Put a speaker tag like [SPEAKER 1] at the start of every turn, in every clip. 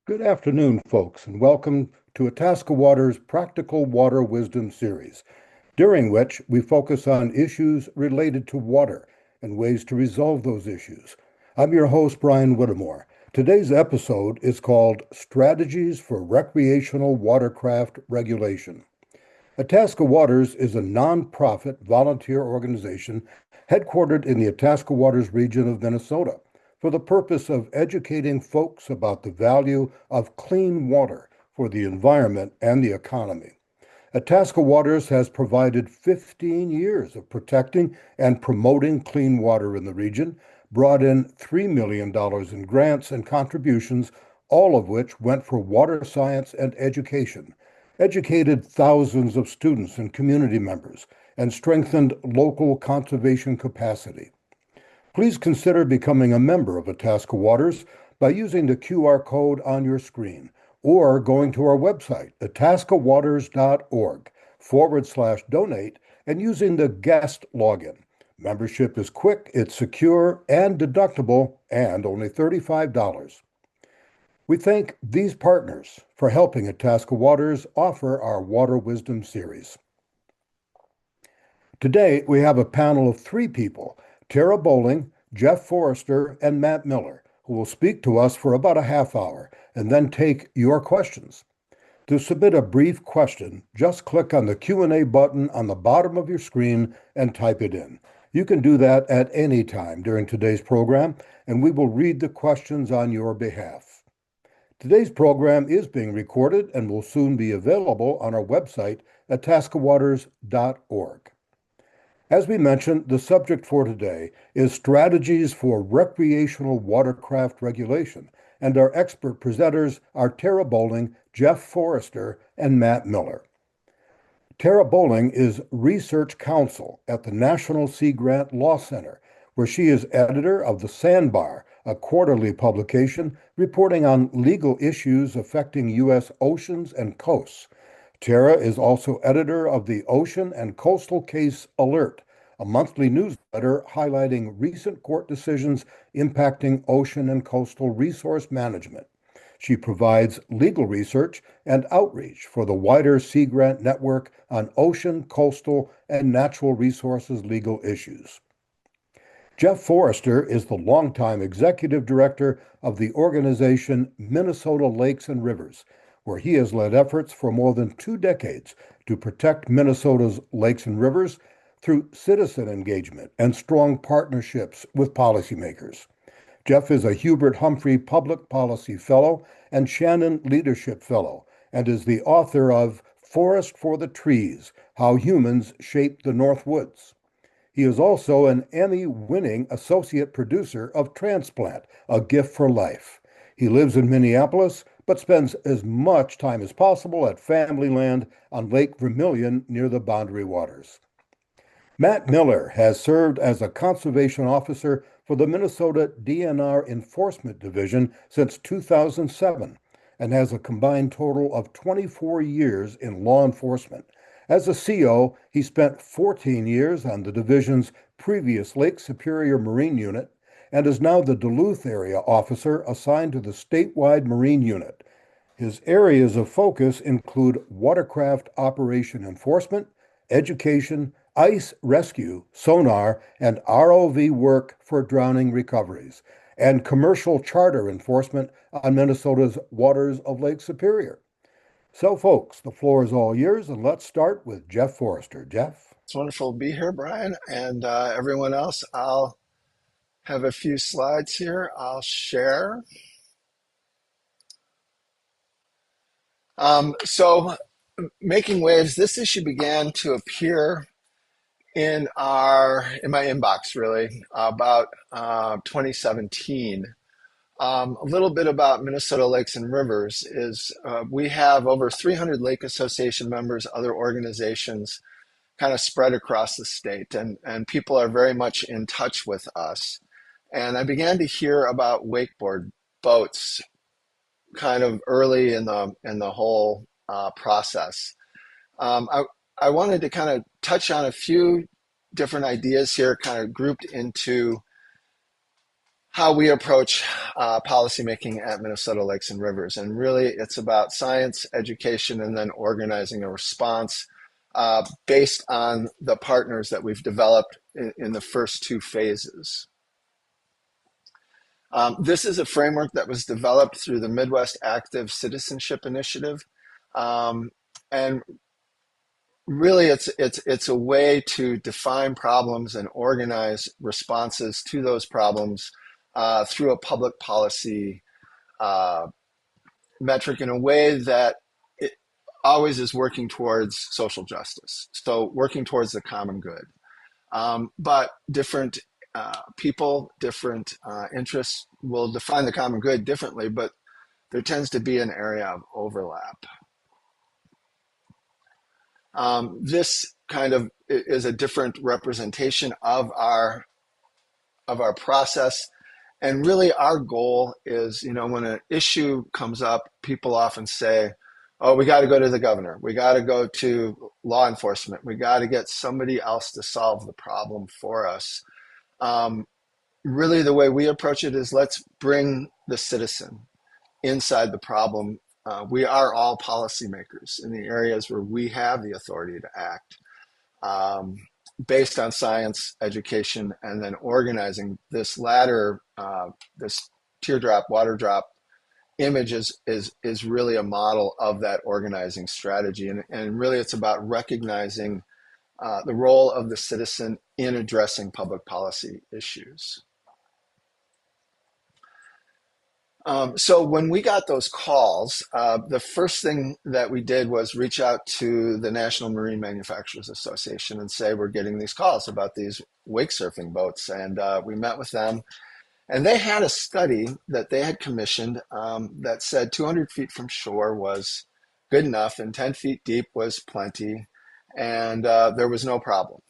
[SPEAKER 1] Good afternoon, folks, and welcome to Itasca Water's Practical Water Wisdom series, during which we focus on issues related to water and ways to resolve those issues. I'm your host, Brian Whittemore. Today's episode is called Strategies for Recreational Watercraft Regulation. Itasca Waters is a nonprofit volunteer organization headquartered in the Itasca Waters region of Minnesota for the purpose of educating folks about the value of clean water for the environment and the economy. Itasca Waters has provided 15 years of protecting and promoting clean water in the region, brought in $3 million in grants and contributions, all of which went for water science and education, educated thousands of students and community members, and strengthened local conservation capacity. Please consider becoming a member of Itasca Waters by using the QR code on your screen or going to our website, itascawaters.org/donate, and using the guest login. Membership is quick, it's secure, and deductible, and only $35. We thank these partners for helping Itasca Waters offer our Water Wisdom series. Today, we have a panel of three people: Terra Bowling, Jeff Forrester, and Matt Miller, who will speak to us for about a half hour and then take your questions. To submit a brief question, just click on the Q&A button on the bottom of your screen and type it in. You can do that at any time during today's program, and we will read the questions on your behalf. Today's program is being recorded and will soon be available on our website at itascawaters.org. As we mentioned, the subject for today is strategies for recreational watercraft regulation, and our expert presenters are Terra Bowling, Jeff Forrester, and Matt Miller. Terra Bowling is Research Counsel at the National Sea Grant Law Center, where she is editor of the Sandbar, a quarterly publication reporting on legal issues affecting U.S. oceans and coasts. Terra is also editor of the Ocean and Coastal Case Alert, a monthly newsletter highlighting recent court decisions impacting ocean and coastal resource management. She provides legal research and outreach for the wider Sea Grant network on ocean, coastal, and natural resources legal issues. Jeff Forrester is the longtime executive director of the organization Minnesota Lakes and Rivers, where he has led efforts for more than 2 decades to protect Minnesota's lakes and rivers through citizen engagement and strong partnerships with policymakers. Jeff is a Hubert Humphrey Public Policy Fellow and Shannon Leadership Fellow, and is the author of Forest for the Trees: How Humans Shape the North Woods. He is also an Emmy-winning associate producer of Transplant, A Gift for Life. He lives in Minneapolis, but spends as much time as possible at family land on Lake Vermilion near the Boundary Waters. Matt Miller has served as a conservation officer for the Minnesota DNR Enforcement Division since 2007 and has a combined total of 24 years in law enforcement. As a CO, he spent 14 years on the division's previous Lake Superior Marine Unit and is now the Duluth area officer assigned to the statewide Marine Unit. His areas of focus include watercraft operation enforcement, education, ice rescue, sonar, and ROV work for drowning recoveries, and commercial charter enforcement on Minnesota's waters of Lake Superior. So, folks, the floor is all yours, and let's start with Jeff Forrester. Jeff?
[SPEAKER 2] It's wonderful to be here, Brian, and everyone else. I'll have a few slides here. I'll share. So, making waves. This issue began to appear in my inbox really about 2017. A little bit about Minnesota Lakes and Rivers is we have over 300 Lake Association members, other organizations kind of spread across the state, and people are very much in touch with us. And I began to hear about wakeboard boats kind of early in the whole process. I wanted to kind of touch on a few different ideas here, kind of grouped into how we approach policymaking at Minnesota Lakes and Rivers. And really, it's about science, education, and then organizing a response based on the partners that we've developed in the first two phases. This is a framework that was developed through the Midwest Active Citizenship Initiative. And really, it's a way to define problems and organize responses to those problems through a public policy uh, metric in a way that it always is working towards social justice. So working towards the common good. But different people, different interests will define the common good differently, but there tends to be an area of overlap. This kind of is a different representation of our process. And really, our goal is, when an issue comes up, people often say, oh, we got to go to the governor. We got to go to law enforcement. We got to get somebody else to solve the problem for us. Really, the way we approach it is let's bring the citizen inside the problem. We are all policymakers in the areas where we have the authority to act. Based on science, education, and then organizing. This latter, this teardrop, water drop image is really a model of that organizing strategy. And really it's about recognizing the role of the citizen in addressing public policy issues. So when we got those calls, the first thing that we did was reach out to the National Marine Manufacturers Association and say, we're getting these calls about these wake surfing boats. And we met with them. And they had a study that they had commissioned that said 200 feet from shore was good enough and 10 feet deep was plenty. And there was no problem.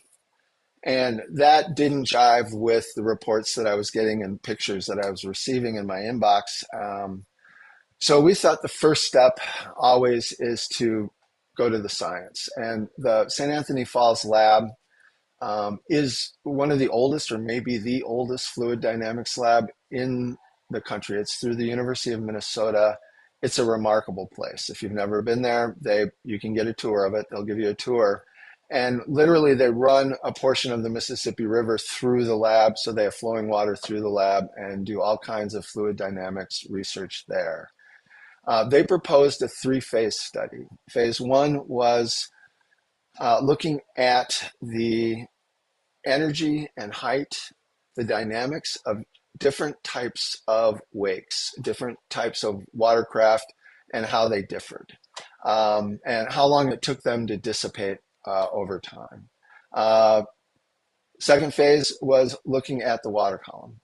[SPEAKER 2] And that didn't jive with the reports that I was getting and pictures that I was receiving in my inbox. So we thought the first step always is to go to the science. And the St. Anthony Falls lab is one of the oldest, or maybe the oldest, fluid dynamics lab in the country. It's through the University of Minnesota. It's a remarkable place. If you've never been there, you can get a tour of it. They'll give you a tour. And literally, they run a portion of the Mississippi River through the lab. So they have flowing water through the lab and do all kinds of fluid dynamics research there. They proposed a three-phase study. Phase one was looking at the energy and height, the dynamics of different types of wakes, different types of watercraft, and how they differed, and how long it took them to dissipate over time. Second phase was looking at the water column.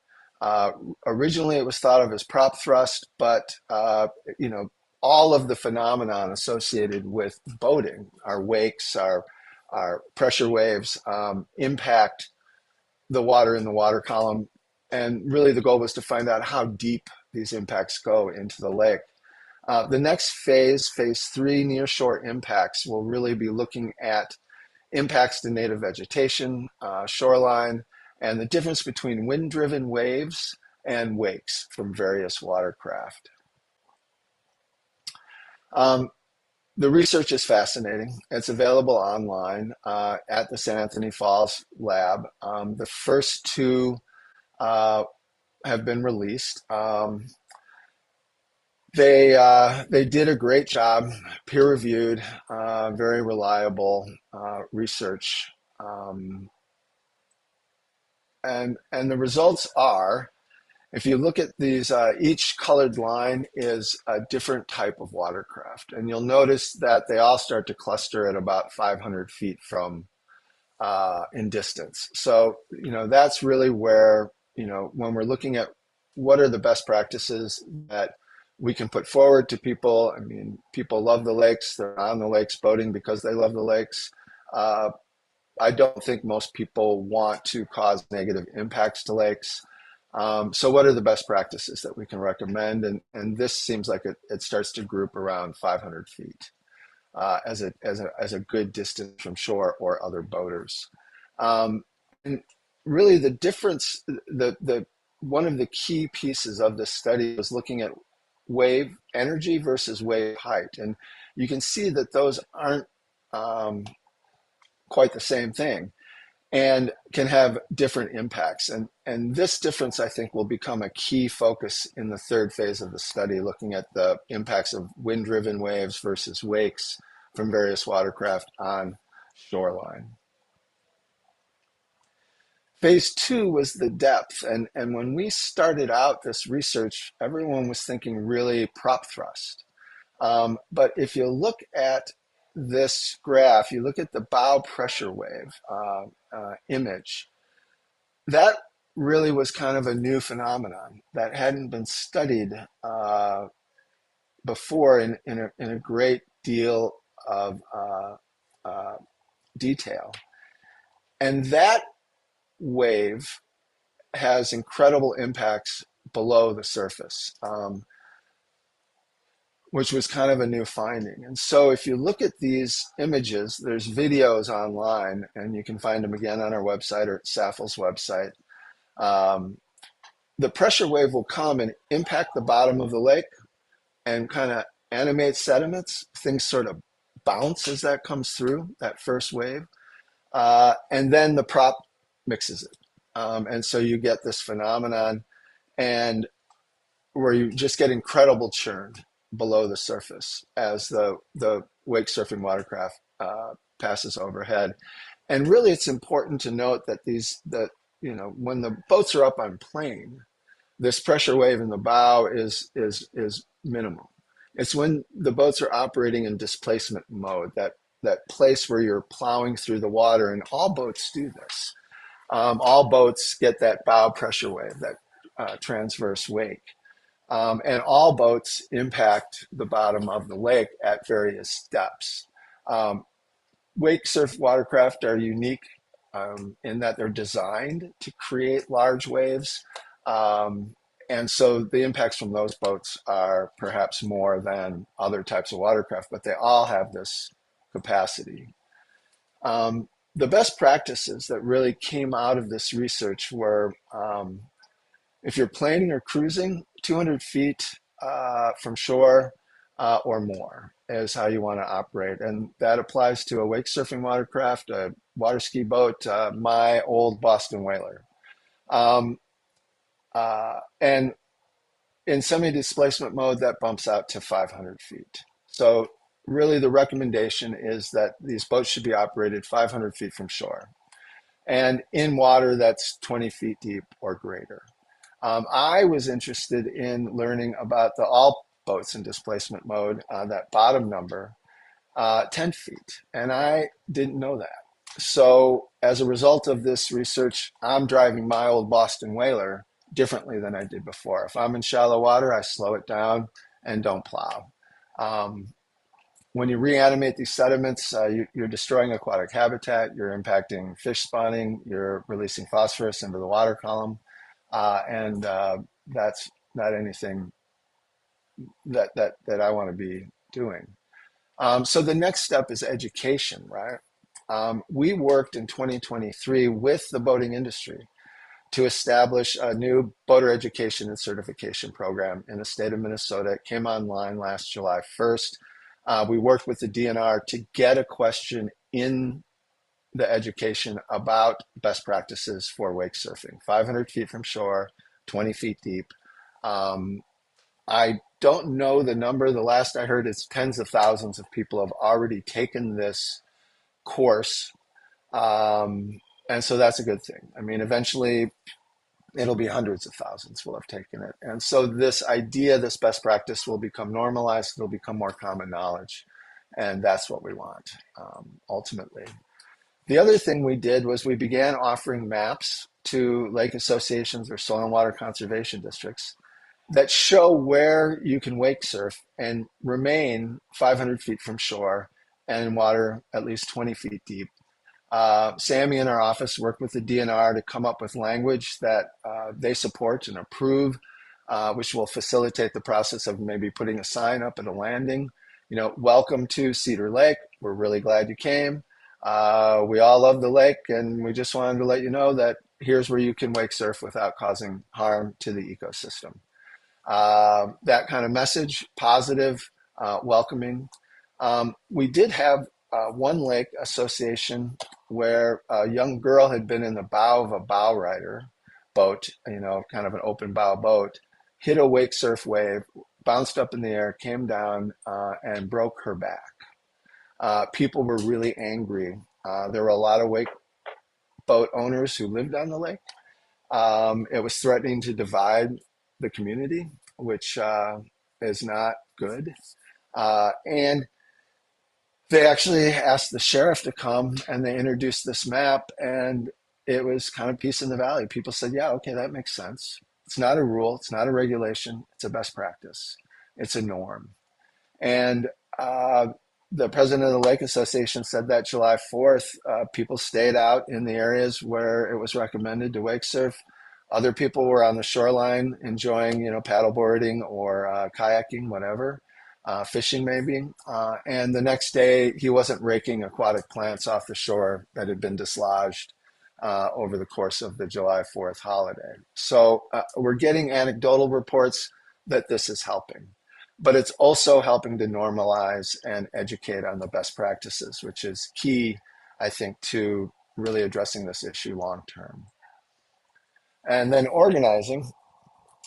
[SPEAKER 2] Originally, it was thought of as prop thrust, but all of the phenomenon associated with boating, our wakes, our pressure waves, impact the water in the water column. And really, the goal was to find out how deep these impacts go into the lake. The next phase, phase three, nearshore impacts, will really be looking at impacts to native vegetation, shoreline, and the difference between wind-driven waves and wakes from various watercraft. The research is fascinating. It's available online at the St. Anthony Falls lab. The first two have been released. They did a great job, peer-reviewed, very reliable research. And the results are, if you look at these, each colored line is a different type of watercraft. And you'll notice that they all start to cluster at about 500 feet from in distance. So, that's really where, when we're looking at what are the best practices that we can put forward to people. I mean, people love the lakes. They're on the lakes boating because they love the lakes. I don't think most people want to cause negative impacts to lakes. So what are the best practices that we can recommend? And this seems like it starts to group around 500 feet as a good distance from shore or other boaters. And really the difference, the one of the key pieces of this study was looking at wave energy versus wave height. And you can see that those aren't um, quite the same thing and can have different impacts. And this difference, I think, will become a key focus in the third phase of the study, looking at the impacts of wind-driven waves versus wakes from various watercraft on shoreline. Phase two was the depth. And when we started out this research, everyone was thinking really prop thrust. But if you look at this graph, you look at the bow pressure wave image, that really was kind of a new phenomenon that hadn't been studied before in a great deal of uh, detail. And that wave has incredible impacts below the surface, which was kind of a new finding. And so if you look at these images, there's videos online, and you can find them again on our website or at SAFL's website. Um, the pressure wave will come and impact the bottom of the lake and kind of animate sediments. Things sort of bounce as that comes through, that first wave. And then the prop mixes it. And so you get this phenomenon and where you just get incredible churn below the surface as the wake surfing watercraft passes overhead. And really, it's important to note that when the boats are up on plane, this pressure wave in the bow is minimal. It's when the boats are operating in displacement mode, that place where you're plowing through the water, and all boats do this. All boats get that bow pressure wave, that transverse wake. And all boats impact the bottom of the lake at various depths. Um, Wake surf watercraft are unique in that they're designed to create large waves. And so the impacts from those boats are perhaps more than other types of watercraft, but they all have this capacity. The best practices that really came out of this research were if you're planing or cruising, 200 feet from shore or more is how you want to operate. And that applies to a wake surfing watercraft, a water ski boat, my old Boston Whaler. Um, and in semi-displacement mode, that bumps out to 500 feet. So really the recommendation is that these boats should be operated 500 feet from shore and in water that's 20 feet deep or greater. I was interested in learning about the all boats in displacement mode, that bottom number, 10 feet, and I didn't know that. So as a result of this research, I'm driving my old Boston Whaler differently than I did before. If I'm in shallow water, I slow it down and don't plow. Um, when you reanimate these sediments, you're destroying aquatic habitat, you're impacting fish spawning, you're releasing phosphorus into the water column, and that's not anything that I want to be doing. So the next step is education, right? We worked in 2023 with the boating industry to establish a new boater education and certification program in the state of Minnesota. It came online last July 1st. We worked with the DNR to get a question in the education about best practices for wake surfing, 500 feet from shore, 20 feet deep. I don't know the number. The last I heard is tens of thousands of people have already taken this course. And so that's a good thing. I mean, eventually it'll be hundreds of thousands will have taken it. And so this idea, this best practice will become normalized. It'll become more common knowledge. And that's what we want, ultimately. The other thing we did was we began offering maps to lake associations or soil and water conservation districts that show where you can wake surf and remain 500 feet from shore and in water at least 20 feet deep. Sammy in our office worked with the DNR to come up with language that they support and approve, which will facilitate the process of maybe putting a sign up at a landing. Welcome to Cedar Lake. We're really glad you came. We all love the lake, and we just wanted to let you know that here's where you can wake surf without causing harm to the ecosystem. That kind of message, positive, welcoming. We did have one lake association where a young girl had been in the bow of a bow rider boat, kind of an open bow boat, hit a wake surf wave, bounced up in the air, came down, and broke her back. People were really angry. There were a lot of wake boat owners who lived on the lake. It was threatening to divide the community, which is not good. And they actually asked the sheriff to come and they introduced this map, and it was kind of peace in the valley. People said, yeah, okay, that makes sense. It's not a rule, it's not a regulation, it's a best practice, it's a norm. And the president of the Lake Association said that July 4th, people stayed out in the areas where it was recommended to wake surf. Other people were on the shoreline enjoying, paddleboarding or kayaking, whatever, fishing maybe. And the next day, he wasn't raking aquatic plants off the shore that had been dislodged over the course of the July 4th holiday. So we're getting anecdotal reports that this is helping. But it's also helping to normalize and educate on the best practices, which is key, I think, to really addressing this issue long term. And then organizing,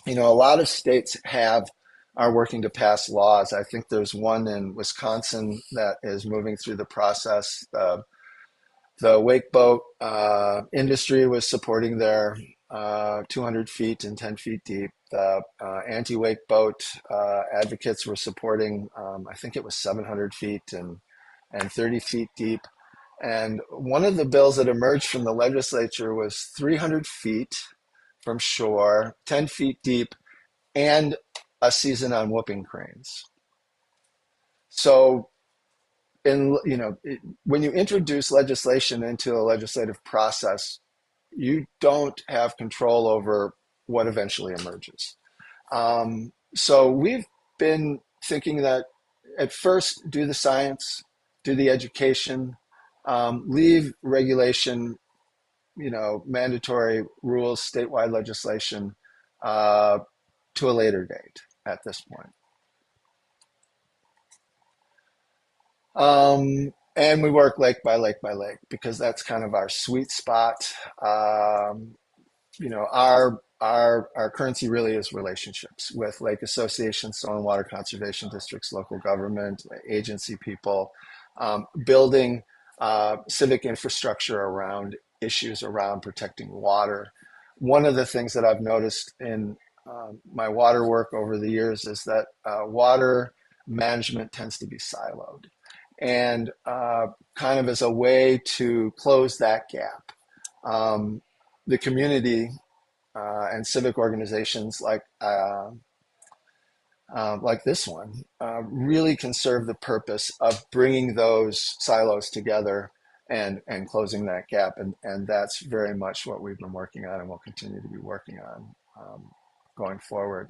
[SPEAKER 2] a lot of states are working to pass laws. I think there's one in Wisconsin that is moving through the process. The wake boat industry was supporting their 200 feet and 10 feet deep. The anti-wake boat advocates were supporting, I think it was 700 feet and 30 feet deep. And one of the bills that emerged from the legislature was 300 feet from shore, 10 feet deep, and a season on whooping cranes. So when you introduce legislation into a legislative process, you don't have control over what eventually emerges. So we've been thinking that at first, do the science, do the education, leave regulation, mandatory rules, statewide legislation to a later date at this point. And we work lake by lake by lake because that's kind of our sweet spot. Our currency really is relationships with lake associations, soil and water conservation districts, local government, agency people, building civic infrastructure around issues around protecting water. One of the things that I've noticed in my water work over the years is that water management tends to be siloed. And kind of as a way to close that gap, the community and civic organizations like this one really can serve the purpose of bringing those silos together and closing that gap. And that's very much what we've been working on and will continue to be working on going forward.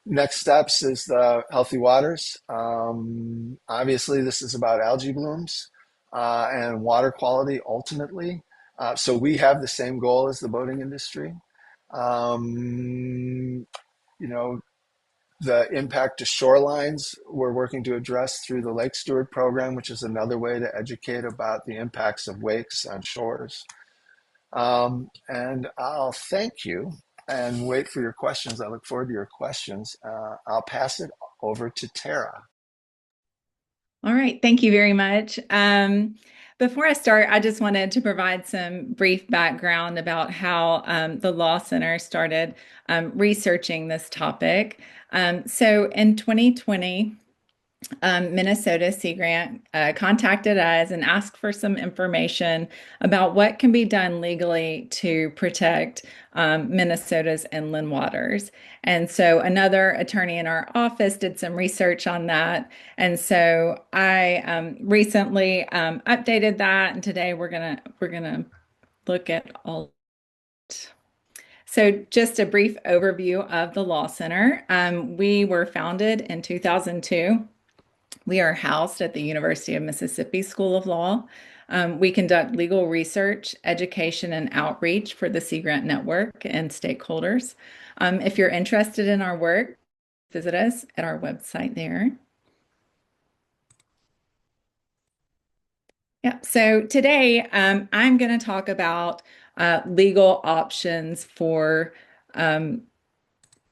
[SPEAKER 2] Next steps is the healthy waters. Obviously, this is about algae blooms and water quality ultimately. So we have the same goal as the boating industry. The impact to shorelines, we're working to address through the Lake Steward program, which is another way to educate about the impacts of wakes on shores. And I'll thank you and wait for your questions. I look forward to your questions. I'll pass it over to Terra.
[SPEAKER 3] All right, thank you very much. Before I start, I just wanted to provide some brief background about how the Law Center started researching this topic. So in 2020, Minnesota Sea Grant contacted us and asked for some information about what can be done legally to protect Minnesota's inland waters. And so another attorney in our office did some research on that. And so I recently updated that, and today we're gonna look at all. So just a brief overview of the Law Center. We were founded in 2002. We are housed at the University of Mississippi School of Law. We conduct legal research, education, and outreach for the Sea Grant Network and stakeholders. If you're interested in our work, visit us at our website there. Yeah, so today I'm going to talk about legal options for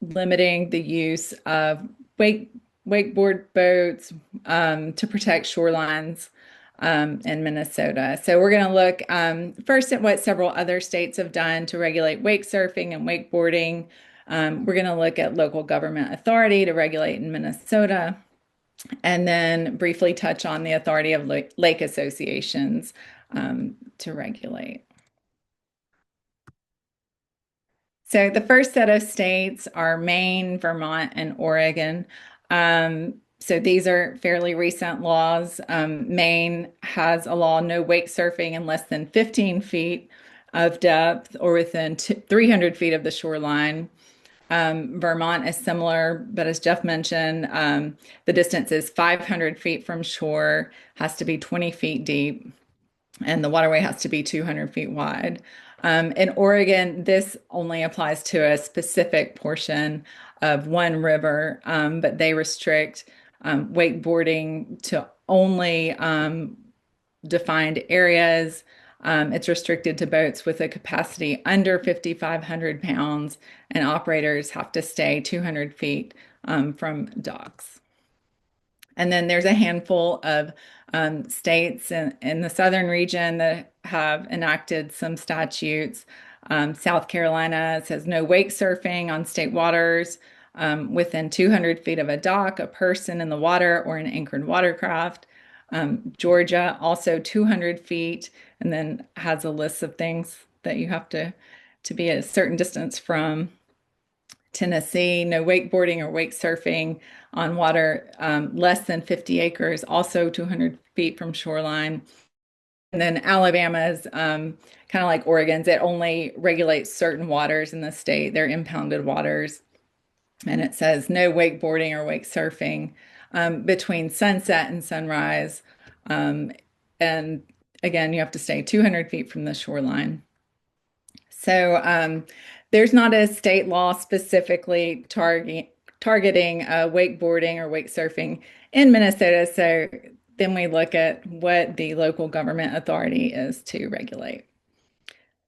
[SPEAKER 3] limiting the use of wakeboard boats to protect shorelines in Minnesota. So we're going to look first at what several other states have done to regulate wake surfing and wakeboarding. We're going to look at local government authority to regulate in Minnesota, and then briefly touch on the authority of lake associations to regulate. So the first set of states are Maine, Vermont, and Oregon. So these are fairly recent laws. Maine has a law, no wake surfing in less than 15 feet of depth or within 300 feet of the shoreline. Vermont is similar, but as Jeff mentioned, the distance is 500 feet from shore, has to be 20 feet deep, and the waterway has to be 200 feet wide. In Oregon, this only applies to a specific portion of one river, but they restrict wakeboarding to only defined areas. It's restricted to boats with a capacity under 5,500 pounds, and operators have to stay 200 feet from docks. And then there's a handful of states in the southern region that have enacted some statutes. South Carolina says no wake surfing on state waters within 200 feet of a dock, a person in the water, or an anchored watercraft. Georgia also 200 feet, and then has a list of things that you have to be a certain distance from. Tennessee, no wakeboarding or wake surfing on water less than 50 acres, also 200 feet from shoreline. And then Alabama's kind of like Oregon's, it only regulates certain waters in the state, they're impounded waters. And it says no wakeboarding or wake surfing between sunset and sunrise. And again, you have to stay 200 feet from the shoreline. So there's not a state law specifically targeting wakeboarding or wake surfing in Minnesota. So then we look at what the local government authority is to regulate.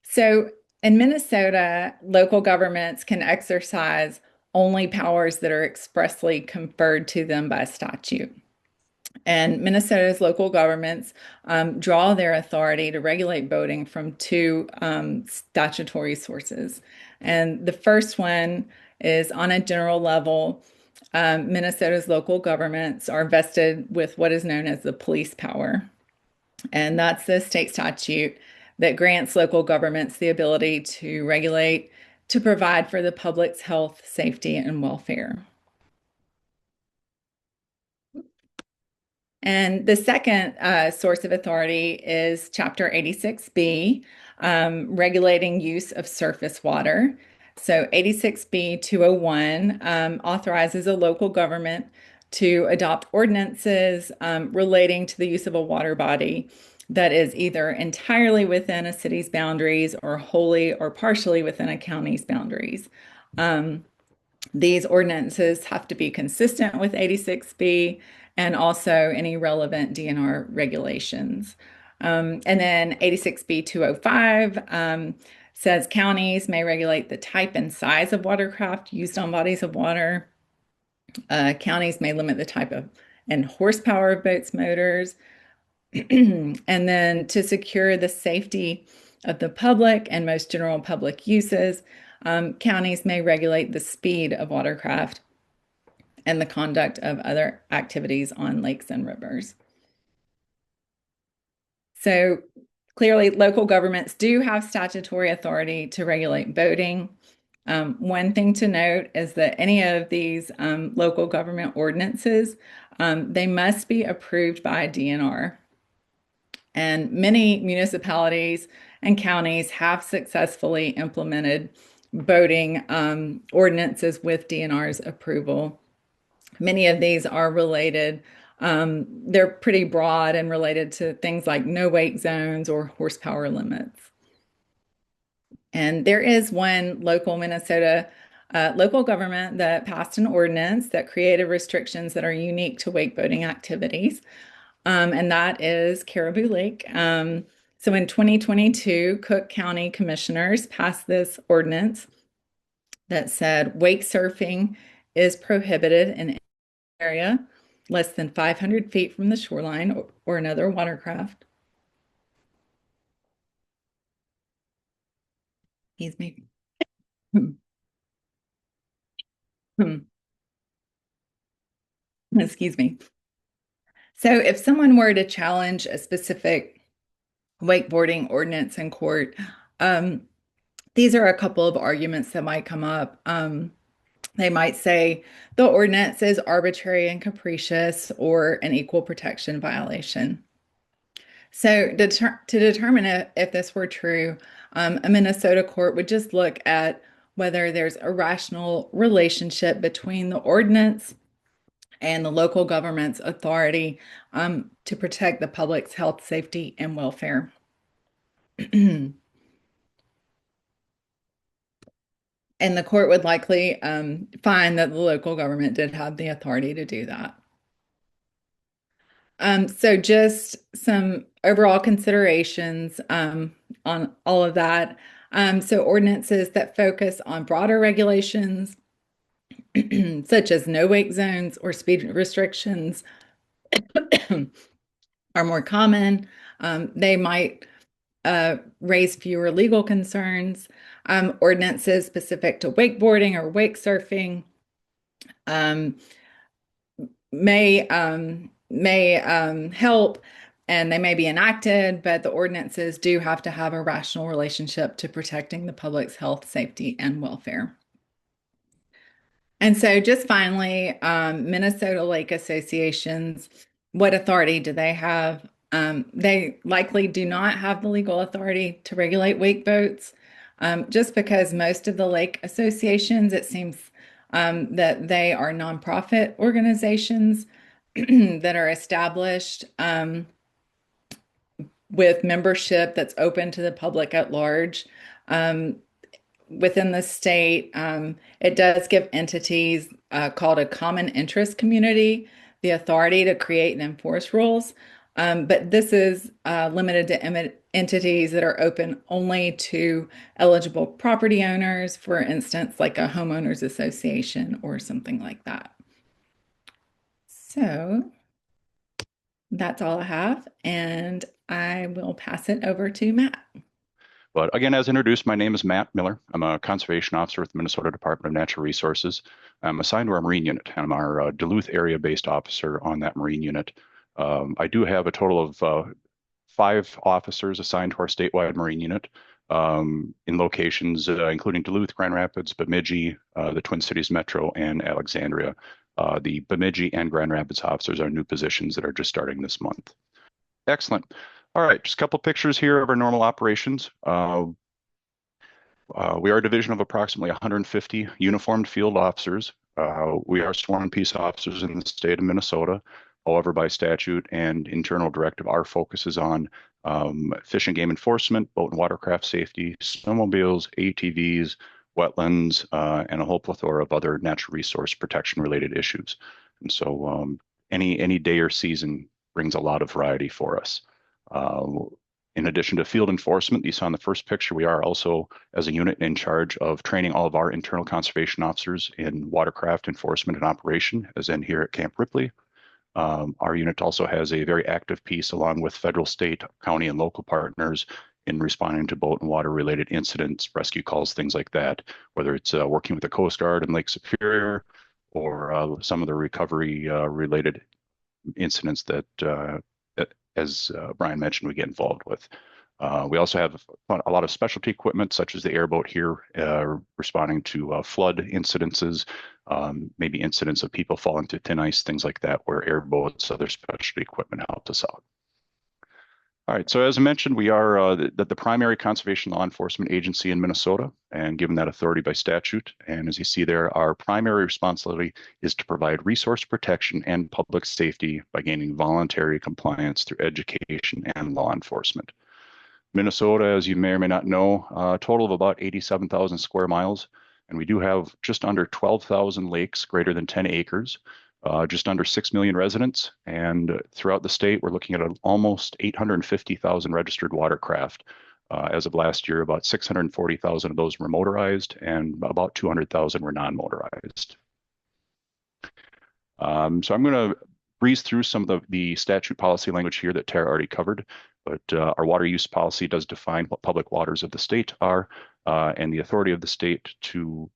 [SPEAKER 3] So in Minnesota, local governments can exercise only powers that are expressly conferred to them by statute. And Minnesota's local governments draw their authority to regulate boating from two statutory sources. And the first one is on a general level. Minnesota's local governments are vested with what is known as the police power. And that's the state statute that grants local governments the ability to regulate, to provide for the public's health, safety, and welfare. And the second source of authority is Chapter 86B, regulating use of surface water. So 86B 201 authorizes a local government to adopt ordinances relating to the use of a water body that is either entirely within a city's boundaries or wholly or partially within a county's boundaries. These ordinances have to be consistent with 86B and also any relevant DNR regulations. And then 86B 205 says counties may regulate the type and size of watercraft used on bodies of water. Counties may limit the type of and horsepower of boats' motors. And then to secure the safety of the public and most general public uses, counties may regulate the speed of watercraft and the conduct of other activities on lakes and rivers. So clearly, local governments do have statutory authority to regulate boating. One thing to note is that any of these local government ordinances, they must be approved by DNR. And many municipalities and counties have successfully implemented boating ordinances with DNR's approval. Many of these are related They're pretty broad and related to things like no wake zones or horsepower limits. And there is one local Minnesota local government that passed an ordinance that created restrictions that are unique to wakeboating activities, and that is Caribou Lake. So in 2022, Cook County commissioners passed this ordinance that said wake surfing is prohibited in an area less than 500 feet from the shoreline or another watercraft. Excuse me. Excuse me. So if someone were to challenge a specific wakeboarding ordinance in court, these are a couple of arguments that might come up. They might say the ordinance is arbitrary and capricious or an equal protection violation. So to determine if this were true, a Minnesota court would just look at whether there's a rational relationship between the ordinance and the local government's authority to protect the public's health, safety, and welfare. And the court would likely find that the local government did have the authority to do that. So just some overall considerations on all of that. So ordinances that focus on broader regulations, such as no wake zones or speed restrictions, are more common. They might raise fewer legal concerns. Ordinances specific to wakeboarding or wake surfing may help, and they may be enacted, but the ordinances do have to have a rational relationship to protecting the public's health, safety, and welfare. And so just finally, Minnesota Lake Associations, what authority do they have? They likely do not have the legal authority to regulate wake boats, just because most of the lake associations, it seems that they are nonprofit organizations that are established with membership that's open to the public at large. Within the state, it does give entities called a common interest community the authority to create and enforce rules. But this is limited to entities that are open only to eligible property owners, for instance, like a homeowners association or something like that. So that's all I have, and I will pass it over to Matt.
[SPEAKER 4] But again, as introduced, my name is Matt Miller. I'm a conservation officer with the Minnesota Department of Natural Resources. I'm assigned to our Marine unit. I'm our Duluth area-based officer on that Marine unit. I do have a total of 5 officers assigned to our statewide Marine unit in locations including Duluth, Grand Rapids, Bemidji, the Twin Cities Metro, and Alexandria. The Bemidji and Grand Rapids officers are new positions that are just starting this month. Excellent. All right, just a couple pictures here of our normal operations. We are a division of approximately 150 uniformed field officers. We are sworn peace officers in the state of Minnesota. However, by statute and internal directive, our focus is on fish and game enforcement, boat and watercraft safety, snowmobiles, ATVs, wetlands, and a whole plethora of other natural resource protection related issues. And so any day or season brings a lot of variety for us. In addition to field enforcement, you saw in the first picture, we are also, as a unit, in charge of training all of our internal conservation officers in watercraft enforcement and operation, as in here at Camp Ripley. Our unit also has a very active piece along with federal, state, county, and local partners in responding to boat and water related incidents, rescue calls, things like that, whether it's working with the Coast Guard in Lake Superior or some of the recovery related incidents that as Brian mentioned, we get involved with. We also have a lot of specialty equipment, such as the airboat here, responding to flood incidences, maybe incidents of people falling through thin ice, things like that, where airboats, other specialty equipment helped us out. All right, so as I mentioned, we are the primary conservation law enforcement agency in Minnesota, and given that authority by statute. And as you see there, our primary responsibility is to provide resource protection and public safety by gaining voluntary compliance through education and law enforcement. Minnesota, as you may or may not know, a total of about 87,000 square miles, and we do have just under 12,000 lakes greater than 10 acres, just under 6 million residents, and throughout the state, we're looking at almost 850,000 registered watercraft. As of last year, about 640,000 of those were motorized, and about 200,000 were non-motorized. So I'm going to breeze through some of the statute policy language here that Tara already covered, but our water use policy does define what public waters of the state are, and the authority of the state to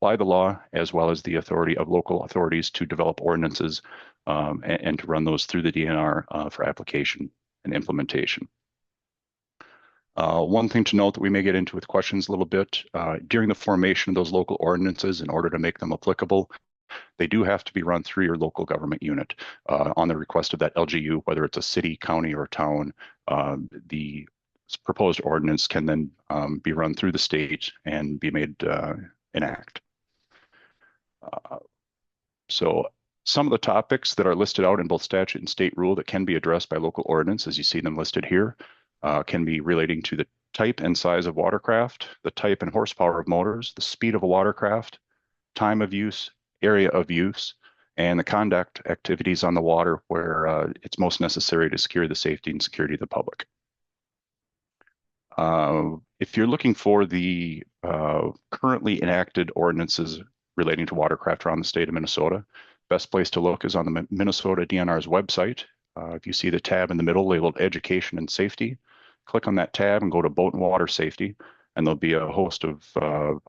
[SPEAKER 4] apply the law, as well as the authority of local authorities to develop ordinances and to run those through the DNR for application and implementation. One thing to note that we may get into with questions a little bit, during the formation of those local ordinances, in order to make them applicable, they do have to be run through your local government unit on the request of that LGU, whether it's a city, county, or town. The proposed ordinance can then be run through the state and be made enact. So some of the topics that are listed out in both statute and state rule that can be addressed by local ordinance, as you see them listed here, can be relating to the type and size of watercraft, the type and horsepower of motors, the speed of a watercraft, time of use, area of use, and the conduct activities on the water where it's most necessary to secure the safety and security of the public. If you're looking for the currently enacted ordinances relating to watercraft around the state of Minnesota, best place to look is on the Minnesota DNR's website. If you see the tab in the middle labeled Education and Safety, click on that tab and go to Boat and Water Safety, and there'll be a host of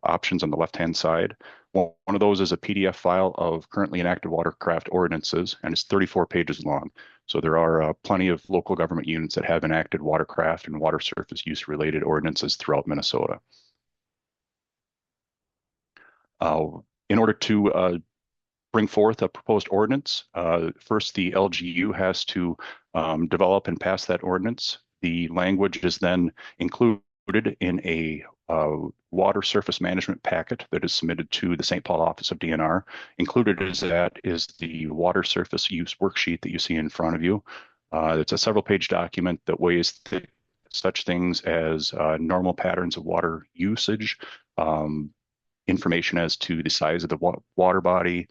[SPEAKER 4] options on the left-hand side. One of those is a PDF file of currently enacted watercraft ordinances, and it's 34 pages long. So there are plenty of local government units that have enacted watercraft and water surface use related ordinances throughout Minnesota. In order to bring forth a proposed ordinance, first the LGU has to develop and pass that ordinance. The language is then included in a water surface management packet that is submitted to the St. Paul office of DNR. Included is the water surface use worksheet that you see in front of you. It's a several page document that weighs such things as normal patterns of water usage, information as to the size of the water body,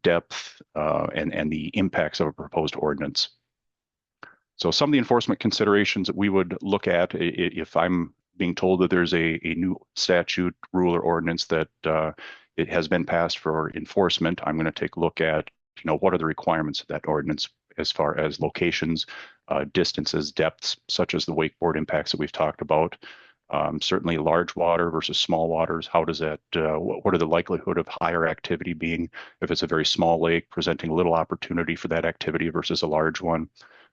[SPEAKER 4] depth, and the impacts of a proposed ordinance. So some of the enforcement considerations that we would look at if I'm being told that there's a new statute, rule, or ordinance that it has been passed for enforcement, I'm going to take a look at, what are the requirements of that ordinance as far as locations, distances, depths, such as the wakeboard impacts that we've talked about. Certainly large water versus small waters. How does that, what are the likelihood of higher activity being if it's a very small lake presenting little opportunity for that activity versus a large one?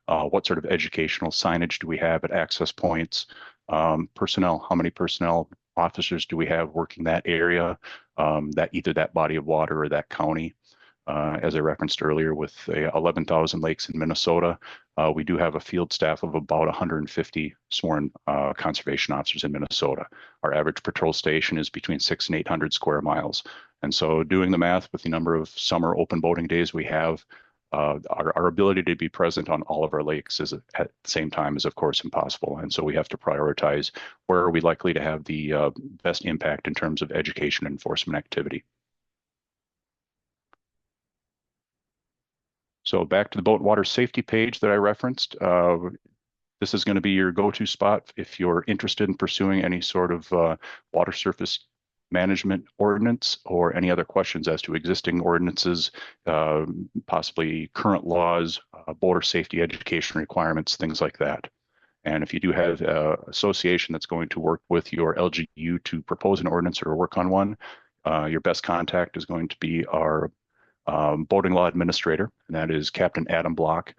[SPEAKER 4] What sort of educational signage do we have at access points? Personnel, how many personnel officers do we have working that area, that either that body of water or that county? As I referenced earlier, with 11,000 lakes in Minnesota, we do have a field staff of about 150 sworn conservation officers in Minnesota. Our average patrol station is between 600 and 800 square miles. And so doing the math with the number of summer open boating days we have, our ability to be present on all of our lakes is at the same time is of course impossible. And so we have to prioritize where are we likely to have the best impact in terms of education and enforcement activity. So back to the boat and water safety page that I referenced. This is going to be your go-to spot if you're interested in pursuing any sort of water surface management ordinance or any other questions as to existing ordinances, possibly current laws, boater safety education requirements, things like that. And if you do have an association that's going to work with your LGU to propose an ordinance or work on one, your best contact is going to be our boating law administrator, and that is Captain Adam Block.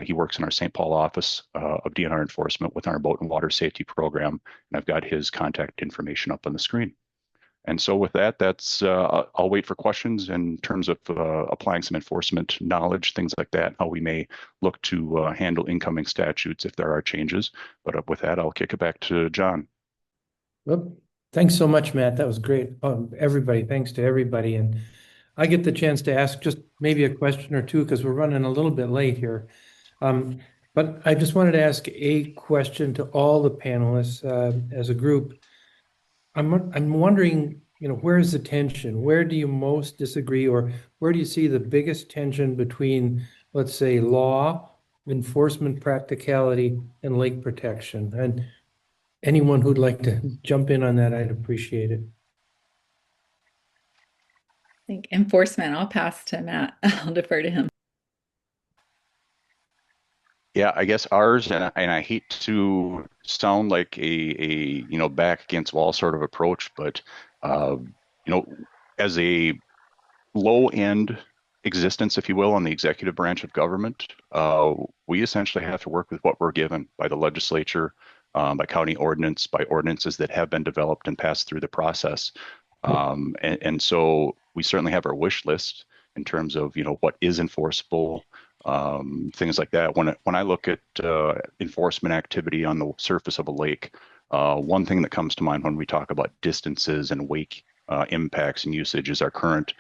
[SPEAKER 4] He works in our St. Paul office of DNR enforcement with our boat and water safety program, and I've got his contact information up on the screen. And so with that, I'll wait for questions in terms of applying some enforcement knowledge, things like that, how we may look to handle incoming statutes if there are changes. But with that, I'll kick it back to John.
[SPEAKER 5] Well, thanks so much, Matt. That was great. Everybody, thanks to everybody. And I get the chance to ask just maybe a question or two because we're running a little bit late here. But I just wanted to ask a question to all the panelists as a group. I'm wondering, where is the tension? Where do you most disagree, or where do you see the biggest tension between, let's say, law, enforcement practicality, and lake protection? And anyone who'd like to jump in on that, I'd appreciate it.
[SPEAKER 3] I think enforcement, I'll pass to Matt. I'll defer to him.
[SPEAKER 4] Yeah, I guess ours, and I hate to sound like a back against wall sort of approach, but as a low end existence, if you will, on the executive branch of government, we essentially have to work with what we're given by the legislature, by county ordinance, by ordinances that have been developed and passed through the process. And so we certainly have our wish list in terms of what is enforceable, things like that. When I look at enforcement activity on the surface of a lake, one thing that comes to mind when we talk about distances and wake impacts and usage is our current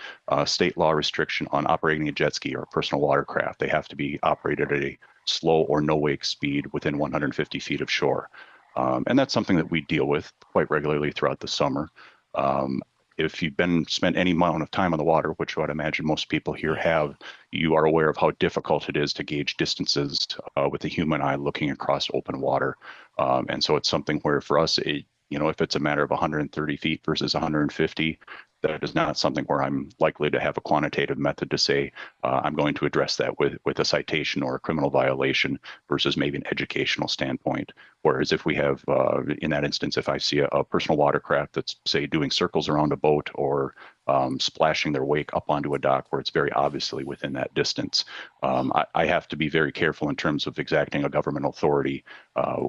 [SPEAKER 4] state law restriction on operating a jet ski or a personal watercraft. They have to be operated at a slow or no wake speed within 150 feet of shore. And that's something that we deal with quite regularly throughout the summer. If you've spent any amount of time on the water, which I would imagine most people here have, you are aware of how difficult it is to gauge distances with the human eye looking across open water. And so it's something where for us, if it's a matter of 130 feet versus 150, that is not something where I'm likely to have a quantitative method to say I'm going to address that with a citation or a criminal violation versus maybe an educational standpoint. Whereas if we have, in that instance, if I see a personal watercraft that's, say, doing circles around a boat or splashing their wake up onto a dock where it's very obviously within that distance, I have to be very careful in terms of exacting a government authority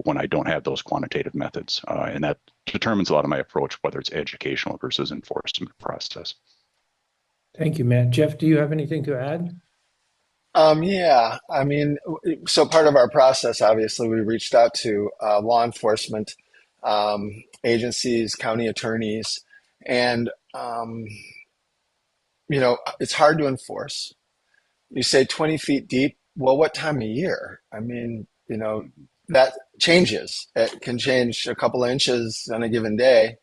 [SPEAKER 4] when I don't have those quantitative methods. And that determines a lot of my approach, whether it's educational versus enforcement process.
[SPEAKER 5] Thank you, Matt. Jeff, do you have anything to add?
[SPEAKER 2] Yeah, I mean, so part of our process, obviously, we reached out to law enforcement agencies, county attorneys, and it's hard to enforce. You say 20 feet deep. Well, what time of year? I mean, that changes. It can change a couple of inches on a given day.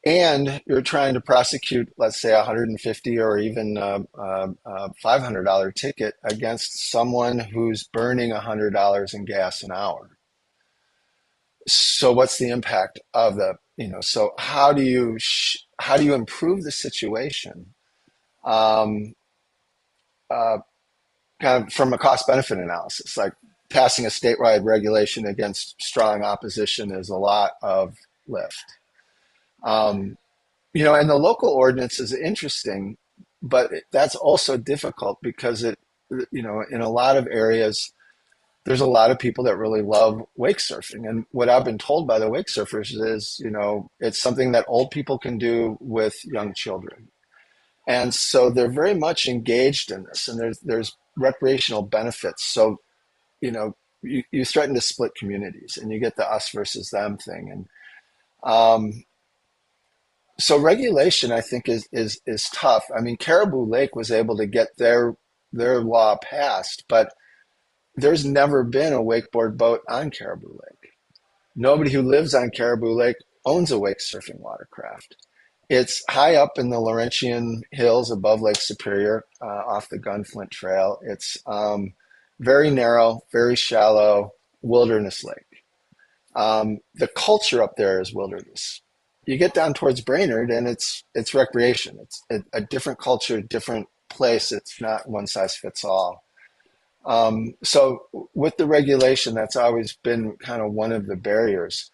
[SPEAKER 2] And you're trying to prosecute, let's say, $150 or even a $500 ticket against someone who's burning $100 in gas an hour. So what's the impact of so how do you improve the situation? Kind of from a cost benefit analysis, like passing a statewide regulation against strong opposition is a lot of lift. And the local ordinance is interesting, but that's also difficult because in a lot of areas, there's a lot of people that really love wake surfing. And what I've been told by the wake surfers is, it's something that old people can do with young children. And so they're very much engaged in this, and there's recreational benefits. So, you threaten to split communities, and you get the us versus them thing. And so regulation, I think, is tough. I mean, Caribou Lake was able to get their law passed, but there's never been a wakeboard boat on Caribou Lake. Nobody who lives on Caribou Lake owns a wake surfing watercraft. It's high up in the Laurentian Hills above Lake Superior, off the Gunflint Trail. It's very narrow, very shallow, wilderness lake. The culture up there is wilderness. You get down towards Brainerd, and it's recreation. It's a different culture, different place. It's not one size fits all. So with the regulation, that's always been kind of one of the barriers.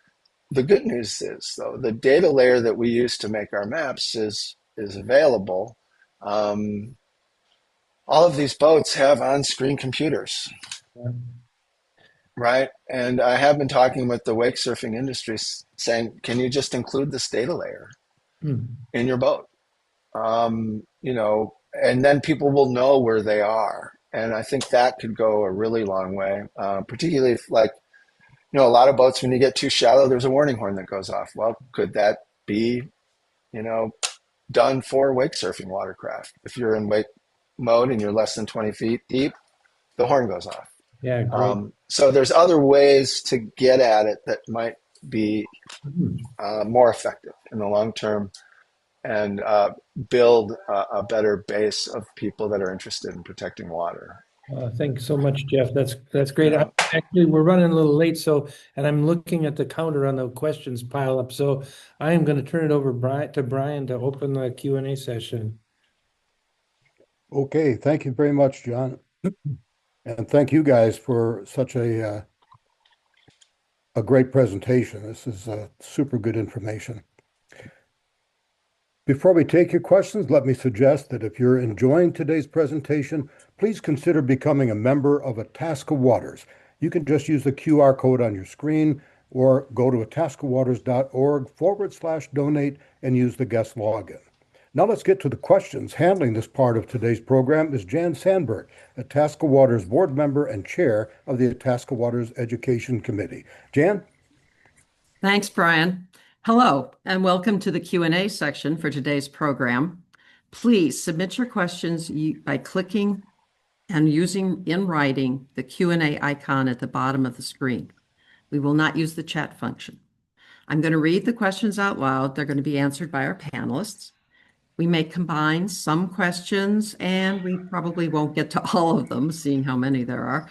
[SPEAKER 2] The good news is, though, the data layer that we use to make our maps is available. All of these boats have on-screen computers. right? And I have been talking with the wake surfing industry saying, can you just include this data layer
[SPEAKER 5] Hmm.
[SPEAKER 2] in your boat? And then people will know where they are. And I think that could go a really long way, particularly if, like, a lot of boats, when you get too shallow, there's a warning horn that goes off. Well, could that be, you know, done for wake surfing watercraft? If you're in wake mode and you're less than 20 feet deep, the horn goes off.
[SPEAKER 5] Yeah, great.
[SPEAKER 2] So there's other ways to get at it that might be
[SPEAKER 5] Hmm.
[SPEAKER 2] more effective in the long term and build a better base of people that are interested in protecting water.
[SPEAKER 5] Thanks so much, Jeff. That's great.
[SPEAKER 2] Yeah.
[SPEAKER 5] Actually, we're running a little late, and I'm looking at the counter on the questions pile up. So I am going to turn it over to Brian to open the Q&A session.
[SPEAKER 1] Okay, thank you very much, John. And thank you guys for such a great presentation. This is super good information. Before we take your questions, let me suggest that if you're enjoying today's presentation, please consider becoming a member of Itasca Waters. You can just use the QR code on your screen or go to itascawaters.org/donate and use the guest login. Now let's get to the questions. Handling this part of today's program is Jan Sandberg, Itasca Waters board member and chair of the Itasca Waters Education Committee. Jan?
[SPEAKER 6] Thanks, Brian. Hello, and welcome to the Q&A section for today's program. Please submit your questions by clicking and using in writing the Q&A icon at the bottom of the screen. We will not use the chat function. I'm going to read the questions out loud. They're going to be answered by our panelists. We may combine some questions, and we probably won't get to all of them, seeing how many there are.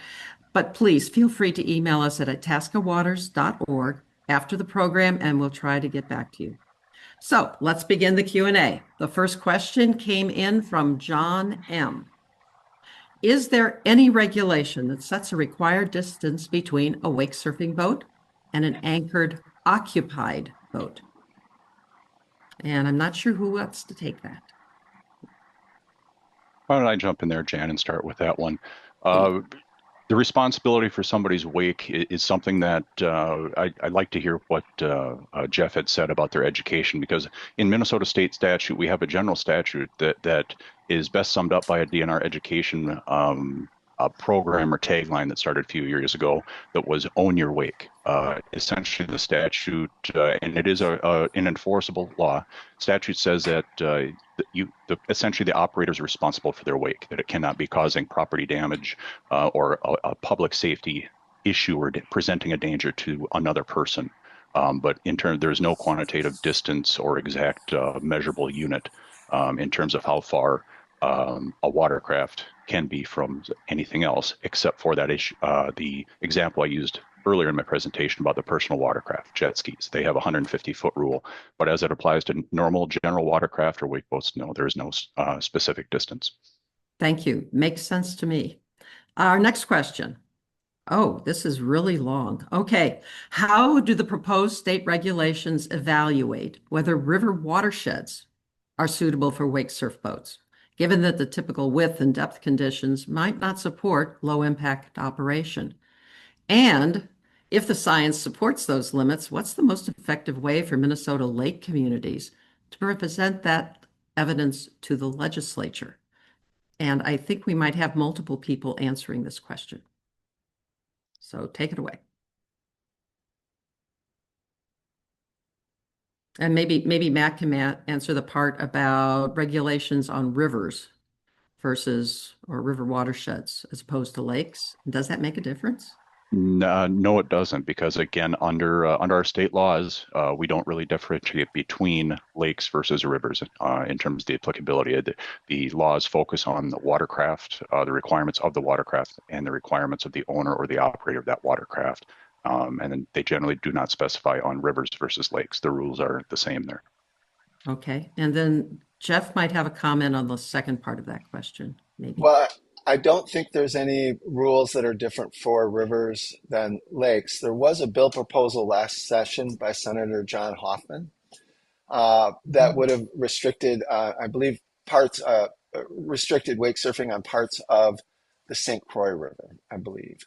[SPEAKER 6] But please feel free to email us at itascawaters.org after the program, and we'll try to get back to you. So let's begin the Q&A. The first question came in from John M. Is there any regulation that sets a required distance between a wake surfing boat and an anchored occupied boat? And I'm not sure who wants to take that.
[SPEAKER 4] Why don't I jump in there, Jan, and start with that one? The responsibility for somebody's wake is something that I'd like to hear what Jeff had said about their education, because in Minnesota state statute, we have a general statute that is best summed up by a DNR education a program or tagline that started a few years ago that was own your wake. Essentially, the statute, and it is an enforceable law, statute says that essentially the operator is responsible for their wake, that it cannot be causing property damage or a public safety issue or presenting a danger to another person. But in turn, there's no quantitative distance or exact measurable unit in terms of how far a watercraft can be from anything else, except for that issue. The example I used earlier in my presentation about the personal watercraft, jet skis. They have a 150-foot rule, but as it applies to normal general watercraft or wake boats, no, there is no specific distance.
[SPEAKER 6] Thank you. Makes sense to me. Our next question. Oh, this is really long. Okay. How do the proposed state regulations evaluate whether river watersheds are suitable for wake surf boats, given that the typical width and depth conditions might not support low impact operation? And if the science supports those limits, what's the most effective way for Minnesota lake communities to present that evidence to the legislature? And I think we might have multiple people answering this question. So take it away. And maybe Matt can answer the part about regulations on rivers or river watersheds as opposed to lakes. Does that make a difference?
[SPEAKER 4] No, it doesn't, because again, under our state laws, we don't really differentiate between lakes versus rivers in terms of the applicability. The laws focus on the watercraft, the requirements of the watercraft, and the requirements of the owner or the operator of that watercraft. And then they generally do not specify on rivers versus lakes. The rules are the same there.
[SPEAKER 6] Okay, and then Jeff might have a comment on the second part of that question, maybe.
[SPEAKER 2] Well, I don't think there's any rules that are different for rivers than lakes. There was a bill proposal last session by Senator John Hoffman that would have restricted, I believe, restricted wake surfing on parts of the St. Croix River, I believe.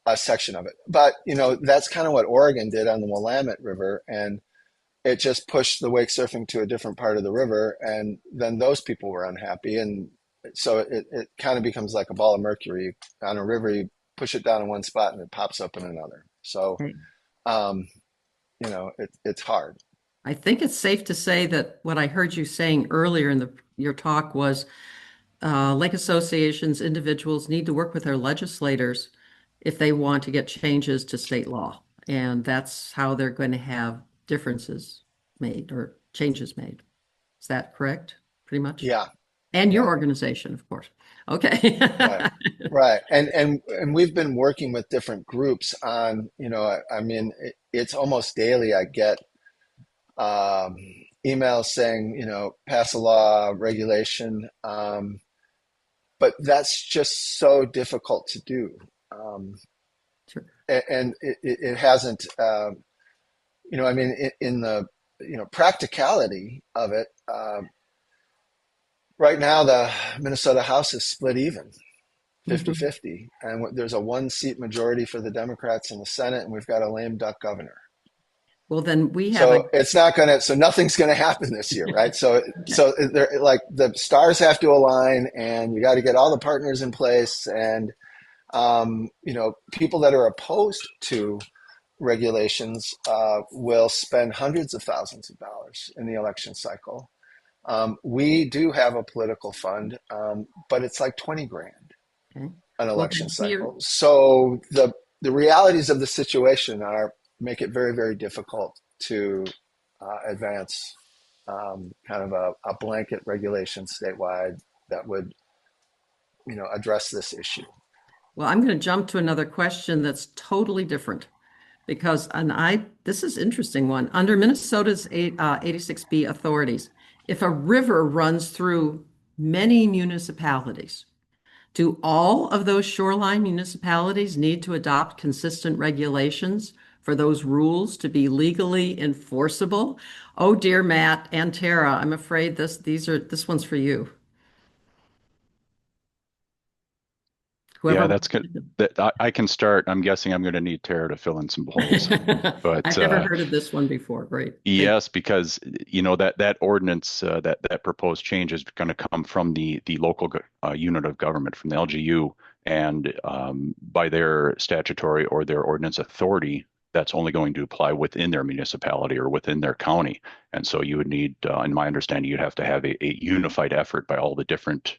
[SPEAKER 2] a section of it. But, that's kind of what Oregon did on the Willamette River. And it just pushed the wake surfing to a different part of the river. And then those people were unhappy. And so it kind of becomes like a ball of mercury on a river. You push it down in one spot and it pops up in another. So,
[SPEAKER 6] Right.
[SPEAKER 2] it's hard.
[SPEAKER 6] I think it's safe to say that what I heard you saying earlier in your talk was lake associations, individuals need to work with their legislators if they want to get changes to state law. And that's how they're going to have differences made or changes made. Is that correct? Pretty much?
[SPEAKER 2] Yeah.
[SPEAKER 6] And your
[SPEAKER 2] Yeah.
[SPEAKER 6] organization, of course. Okay.
[SPEAKER 2] Right. Right. And we've been working with different groups on, it's almost daily I get um, emails saying, pass a law, regulation. But that's just so difficult to do.
[SPEAKER 6] Sure.
[SPEAKER 2] And it hasn't, in the, practicality of it, right now the Minnesota House is split even, 50-50. And there's a 1-seat majority for the Democrats in the Senate, and we've got a lame duck governor.
[SPEAKER 6] Well, then we have
[SPEAKER 2] So nothing's going to happen this year, right? So they're like the stars have to align, and you got to get all the partners in place, and people that are opposed to regulations will spend hundreds of thousands of dollars in the election cycle. We do have a political fund, but it's like 20 grand
[SPEAKER 6] Okay.
[SPEAKER 2] an election
[SPEAKER 6] Well,
[SPEAKER 2] cycle. So the realities of the situation make it very, very difficult to advance kind of a blanket regulation statewide that would, address this issue.
[SPEAKER 6] Well, I'm going to jump to another question that's totally different because, this is an interesting one. Under Minnesota's 86B authorities, if a river runs through many municipalities, do all of those shoreline municipalities need to adopt consistent regulations for those rules to be legally enforceable? Oh dear, Matt and Tara, I'm afraid this one's for you. Whoever
[SPEAKER 4] Yeah, that's good. I can start. I'm guessing I'm going to need Terra to fill in some holes. But
[SPEAKER 6] I've never heard of this one before. Great.
[SPEAKER 4] yes, because that ordinance that proposed change is going to come from the local unit of government, from the LGU, and by their statutory or their ordinance authority, that's only going to apply within their municipality or within their county. And so you would need, in my understanding, you'd have to have a unified effort by all the different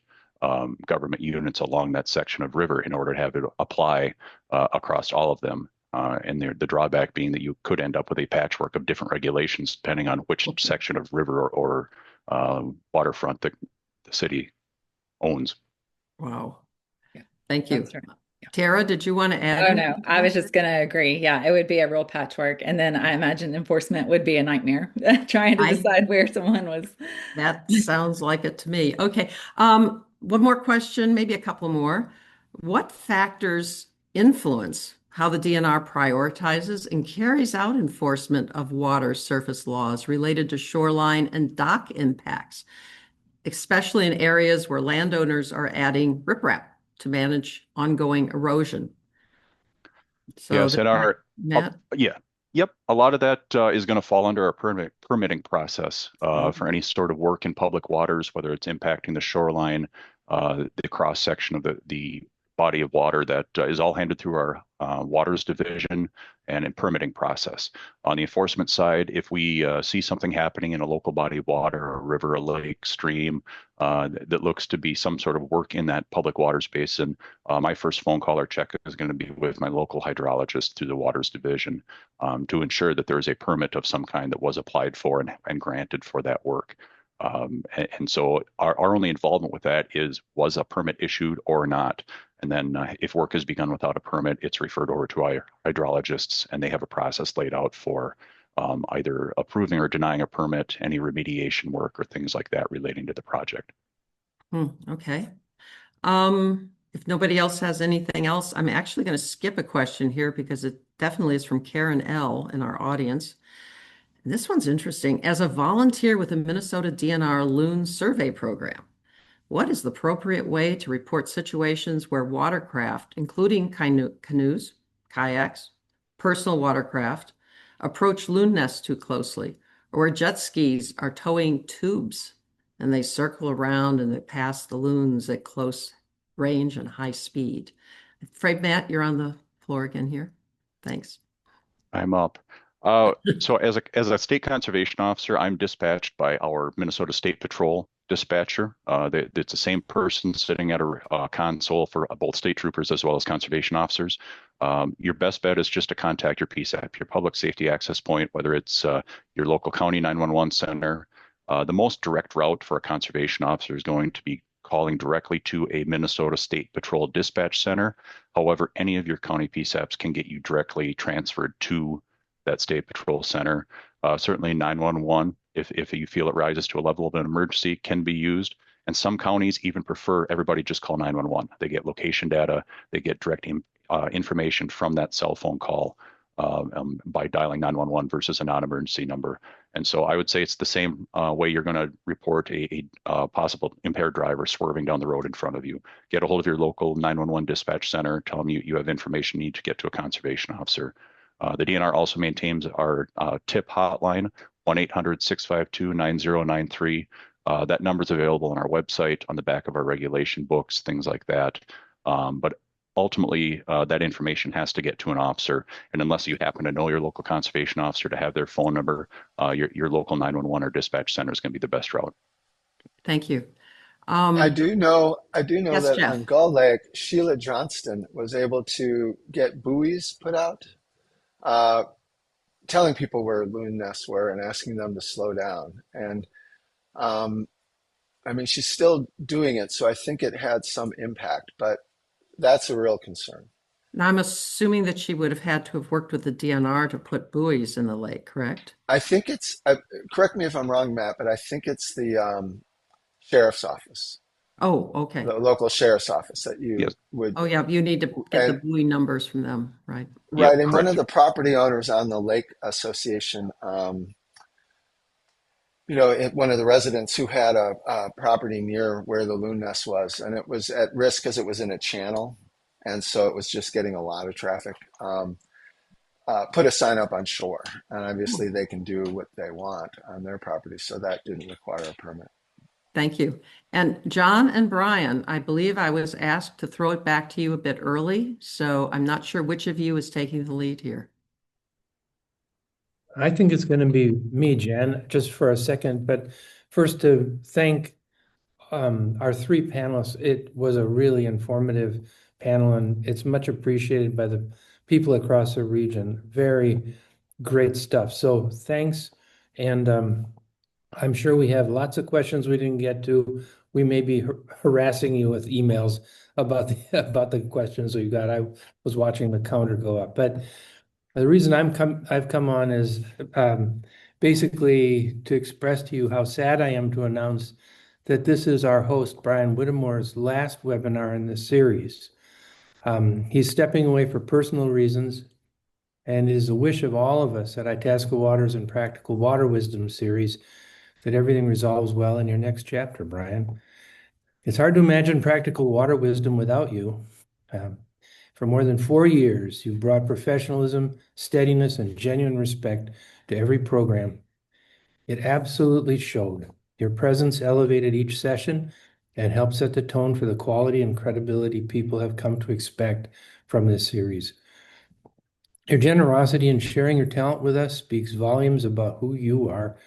[SPEAKER 4] government units along that section of river in order to have it apply across all of them. And the drawback being that you could end up with a patchwork of different regulations depending on which section of river or waterfront the city owns.
[SPEAKER 6] Wow. Yeah. Thank you.
[SPEAKER 3] That's right. Yeah.
[SPEAKER 6] Tara, did you want to add?
[SPEAKER 3] Oh, no, I was just going to agree. Yeah, it would be a real patchwork. And then I imagine enforcement would be a nightmare trying to decide where someone was.
[SPEAKER 6] That sounds like it to me. Okay. One more question, maybe a couple more. What factors influence how the DNR prioritizes and carries out enforcement of water surface laws related to shoreline and dock impacts, especially in areas where landowners are adding riprap to manage ongoing erosion? So
[SPEAKER 4] yes, and
[SPEAKER 6] Matt?
[SPEAKER 4] Yep. A lot of that is going to fall under our permitting process for any sort of work in public waters, whether it's impacting the shoreline, the cross section of the body of water. That is all handled through our waters division and in permitting process. On the enforcement side, if we see something happening in a local body of water, a river, a lake, stream, that looks to be some sort of work in that public waters basin, my first phone call or check is going to be with my local hydrologist through the waters division to ensure that there is a permit of some kind that was applied for and granted for that work. And so our only involvement with that was a permit issued or not? And then if work is begun without a permit, it's referred over to our hydrologists, and they have a process laid out for either approving or denying a permit, any remediation work or things like that relating to the project.
[SPEAKER 6] Okay. If nobody else has anything else, I'm actually going to skip a question here because it definitely is from Karen L. in our audience. And this one's interesting. As a volunteer with the Minnesota DNR Loon Survey Program, what is the appropriate way to report situations where watercraft, including canoes, kayaks, personal watercraft, approach loon nests too closely, or where jet skis are towing tubes and they circle around and they pass the loons at close range and high speed. I'm afraid, Matt, you're on the floor again here. Thanks.
[SPEAKER 4] I'm up. So as a state conservation officer, I'm dispatched by our Minnesota State Patrol dispatcher. It's the same person sitting at a console for both state troopers as well as conservation officers. Your best bet is just to contact your PSAP, your public safety access point, whether it's your local county 911 center. The most direct route for a conservation officer is going to be calling directly to a Minnesota State Patrol dispatch center. However, any of your county PSAPs can get you directly transferred to that State Patrol center. Certainly 911, if you feel it rises to a level of an emergency, can be used. And some counties even prefer everybody just call 911. They get location data, they get direct information from that cell phone call by dialing 911 versus a non-emergency number. And so I would say it's the same way you're going to report a possible impaired driver swerving down the road in front of you. Get a hold of your local 911 dispatch center, tell them you have information you need to get to a conservation officer. The DNR also maintains our TIP hotline, 1-800-652-9093. That number is available on our website, on the back of our regulation books, things like that. But ultimately, that information has to get to an officer. And unless you happen to know your local conservation officer to have their phone number, your local 911 or dispatch center is going to be the best route.
[SPEAKER 6] Thank you.
[SPEAKER 2] I do know
[SPEAKER 6] Yes,
[SPEAKER 2] that
[SPEAKER 6] Jeff.
[SPEAKER 2] on Gull Lake, Sheila Johnston was able to get buoys put out, telling people where loon nests were and asking them to slow down. And I mean, she's still doing it, so I think it had some impact, but that's a real concern.
[SPEAKER 6] Now, I'm assuming that she would have had to have worked with the DNR to put buoys in the lake, correct?
[SPEAKER 2] I think correct me if I'm wrong, Matt, but I think it's the sheriff's office,
[SPEAKER 6] Oh, okay.
[SPEAKER 2] the local sheriff's office that you
[SPEAKER 4] Yes.
[SPEAKER 2] would,
[SPEAKER 6] Oh, yeah, you need to get the
[SPEAKER 2] and
[SPEAKER 6] buoy numbers from them, right?
[SPEAKER 4] Yep,
[SPEAKER 2] right. And one
[SPEAKER 4] correct.
[SPEAKER 2] of the property owners on the lake association, one of the residents who had a property near where the loon nest was, and it was at risk because it was in a channel, and so it was just getting a lot of traffic. Put a sign up on shore, and obviously they can do what they want on their property, so that didn't require a permit.
[SPEAKER 6] Thank you. And John and Brian, I believe I was asked to throw it back to you a bit early, so I'm not sure which of you is taking the lead here.
[SPEAKER 5] I think it's going to be me, Jen, just for a second. But first, to thank our three panelists. It was a really informative panel, and it's much appreciated by the people across the region. Very great stuff. So thanks. And I'm sure we have lots of questions we didn't get to. We may be harassing you with emails about the questions we got. I was watching the counter go up, but the reason I've come on is basically to express to you how sad I am to announce that this is our host, Brian Whittemore's last webinar in this series. He's stepping away for personal reasons, and it is a wish of all of us at Itasca Waters and Practical Water Wisdom series that everything resolves well in your next chapter, Brian. It's hard to imagine practical water wisdom without you. For more than 4 years, you've brought professionalism, steadiness, and genuine respect to every program. It absolutely showed. Your presence elevated each session and helped set the tone for the quality and credibility people have come to expect from this series. Your generosity in sharing your talent with us speaks volumes about who you are.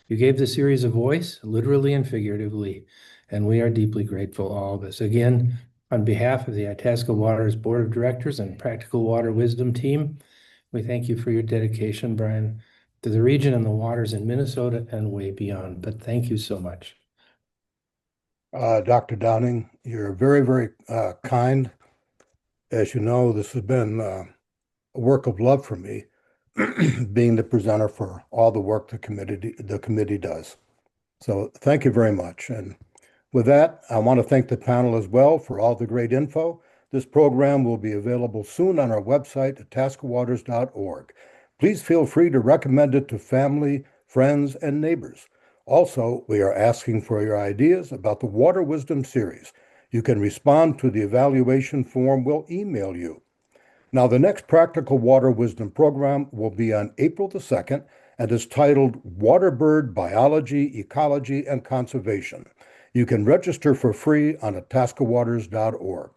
[SPEAKER 5] You gave the series a voice, literally and figuratively, and we are deeply grateful, all of us. Again, on behalf of the Itasca Waters Board of Directors and Practical Water Wisdom team, we thank you for your dedication, Brian, to the region and the waters in Minnesota and way beyond. But thank you so much.
[SPEAKER 1] Dr. Downing, you're very, very kind. As you know, this has been a work of love for me, being the presenter for all the work the committee does. So thank you very much. And with that, I want to thank the panel as well for all the great info. This program will be available soon on our website at itascawaters.org. Please feel free to recommend it to family, friends, and neighbors. Also, we are asking for your ideas about the Water Wisdom series. You can respond to the evaluation form we'll email you. Now, the next Practical Water Wisdom program will be on April the 2nd and is titled Waterbird Biology, Ecology, and Conservation. You can register for free on itascawaters.org.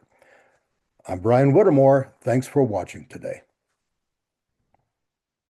[SPEAKER 1] I'm Brian Whittemore. Thanks for watching today.